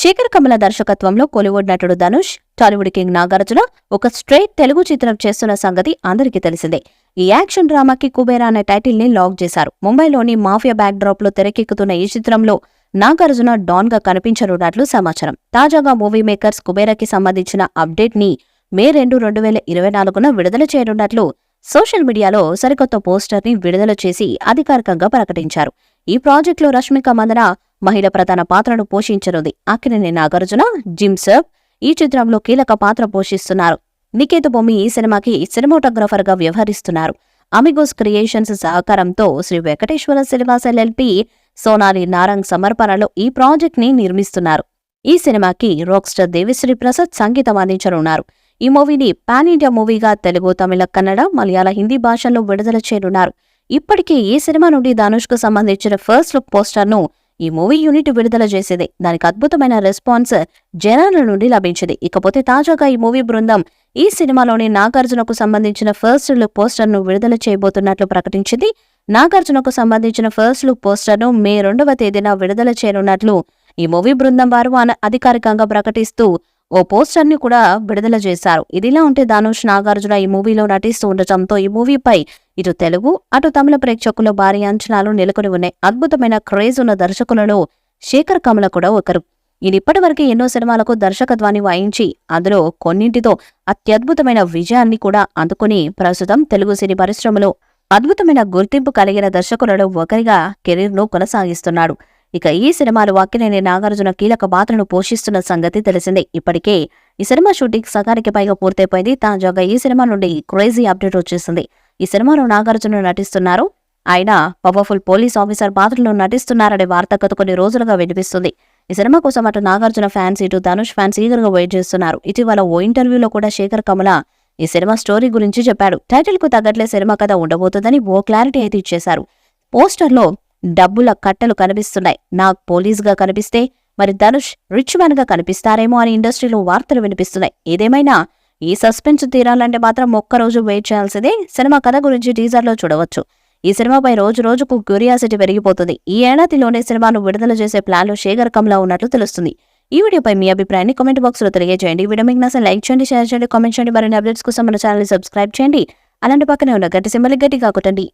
శేఖర్ కమల దర్శకత్వంలో కోలీవుడ్ నటుడు ధనుష్, టాలీవుడ్ కింగ్ నాగార్జున ఒక స్ట్రైట్ తెలుగు చిత్రం చేస్తున్న సంగతి అందరికీ తెలిసిందే. ఈ యాక్షన్ డ్రామాకి కుబేరా అనే టైటిల్ ని లాక్ చేశారు. ముంబైలోని మాఫియా బ్యాక్ డ్రాప్ లో తెరకెక్కుతున్న ఈ చిత్రంలో నాగార్జున డాన్ గా కనిపించనున్నట్లు సమాచారం. తాజాగా మూవీ మేకర్స్ కుబేరాకి సంబంధించిన అప్డేట్ ని మే 2, 2024న విడుదల చేయనున్నట్లు సోషల్ మీడియాలో సరికొత్త పోస్టర్ ని విడుదల చేసి అధికారికంగా ప్రకటించారు. ఈ ప్రాజెక్టులో రష్మిక మందన మహిళ ప్రధాన పాత్రను పోషించనుంది. అక్కినేని నాగార్జున, జిమ్ సర్ఫ్ ఈ చిత్రంలో కీలక పాత్ర పోషిస్తున్నారు. నికేత్ బొమ్మి ఈ సినిమాకి సినిమాటోగ్రాఫర్ గా వ్యవహరిస్తున్నారు. అమిగోస్ క్రియేషన్స్ సహకారంతో శ్రీ వెంకటేశ్వర సినిమాస్ LLP, సోనాలి నారంగ్ సమర్పణలో ఈ ప్రాజెక్ట్ ని నిర్మిస్తున్నారు. ఈ సినిమాకి రాక్ స్టార్ దేవిశ్రీ ప్రసాద్ సంగీతం అందించనున్నారు. ఈ మూవీని పాన్ ఇండియా మూవీగా తెలుగు, తమిళ, కన్నడ, మలయాళ, హిందీ భాషల్లో విడుదల చేయనున్నారు. ఇప్పటికే ఈ సినిమా నుండి ధనుష్ కు సంబంధించిన ఫస్ట్ లుక్ పోస్టర్ ను ఈ మూవీ యూనిట్ విడుదల చేసేది. దానికి అద్భుతమైన రెస్పాన్స్ జనాల నుండి లభించింది. ఇకపోతే తాజాగా ఈ మూవీ బృందం ఈ సినిమాలోని నాగార్జునకు సంబంధించిన ఫస్ట్ లుక్ పోస్టర్ ను విడుదల చేయబోతున్నట్లు ప్రకటించింది. నాగార్జునకు సంబంధించిన ఫస్ట్ లుక్ పోస్టర్ ను మే 2వ తేదీన విడుదల చేయనున్నట్లు ఈ మూవీ బృందం వారు అధికారికంగా ప్రకటిస్తూ ఓ పోస్టర్ ని కూడా విడుదల చేశారు. ఇదిలా ఉంటే ధనుష్, నాగార్జున ఈ మూవీలో నటిస్తూ ఉండటంతో ఈ మూవీపై ఇటు తెలుగు, అటు తమిళ ప్రేక్షకుల్లో భారీ అంచనాలు నెలకొని ఉన్నాయి. అద్భుతమైన క్రేజ్ ఉన్న దర్శకులలో శేఖర్ కమల కూడా ఒకరు. ఈయన ఇప్పటివరకు ఎన్నో సినిమాలకు దర్శకత్వాన్ని వహించి అందులో కొన్నింటితో అత్యద్భుతమైన విజయాన్ని కూడా అందుకుని ప్రస్తుతం తెలుగు సినీ పరిశ్రమలో అద్భుతమైన గుర్తింపు కలిగిన దర్శకులలో ఒకరిగా కెరీర్ ను కొనసాగిస్తున్నాడు. ఇక ఈ సినిమాలో అక్కినేని నాగార్జున కీలక పాత్రను పోషిస్తున్న సంగతి తెలిసిందే. ఇప్పటికే ఈ సినిమా షూటింగ్ సగానికి పైగా పూర్తయిపోయింది. తాజాగా ఈ సినిమా నుండి క్రేజీ అప్డేట్ వచ్చేసింది. ఈ సినిమాలో నాగార్జున నటిస్తున్నారు. ఆయన పవర్ఫుల్ పోలీస్ ఆఫీసర్ పాత్రలో నటిస్తున్నారనే వార్త గత కొన్ని రోజులుగా వినిపిస్తుంది. ఈ సినిమా కోసం అటు నాగార్జున ఫ్యాన్స్, ఇటు ధనుష్ ఫ్యాన్స్ ఈగర్ గా వెయిట్ చేస్తున్నారు. ఇటీవల ఓ ఇంటర్వ్యూలో కూడా శేఖర్ కమల ఈ సినిమా స్టోరీ గురించి చెప్పాడు. టైటిల్ కు తగ్గట్లే సినిమా కథ ఉండబోతుందని ఓ క్లారిటీ అయితే ఇచ్చేశారు. పోస్టర్లో డబ్బుల కట్టలు కనిపిస్తున్నాయి. నాగ్ పోలీస్ గా కనిపిస్తే మరి ధనుష్ రిచ్ మ్యాన్ గా కనిపిస్తారేమో అని ఇండస్ట్రీలో వార్తలు వినిపిస్తున్నాయి. ఏదేమైనా ఈ సస్పెన్స్ తీరాలంటే మాత్రం ఒక్కరోజు వెయిట్ చేయాల్సిందే. సినిమా కథ గురించి టీజర్ లో చూడవచ్చు. ఈ సినిమాపై రోజు రోజుకు క్యూరియాసిటీ పెరిగిపోతుంది. ఈ ఏడాదిలోనే సినిమాను విడుదల చేసే ప్లాన్ లో శేఖర్ కమల ఉన్నట్లు తెలుస్తుంది. ఈ వీడియోపై మీ అభిప్రాయాన్ని కామెంట్ బాక్స్ లో తెలియజేయండి. వీడియో మీకు నచ్చితే లైక్ చేయండి, షేర్ చేయండి, కామెంట్ చేయండి. మరిన్ని అప్డేట్స్ కోసం మన ఛానల్ సబ్స్క్రైబ్ చేయండి. అలాంటి పక్కనే ఉన్న గట్టి సింబల్ గట్టిగా కొట్టండి.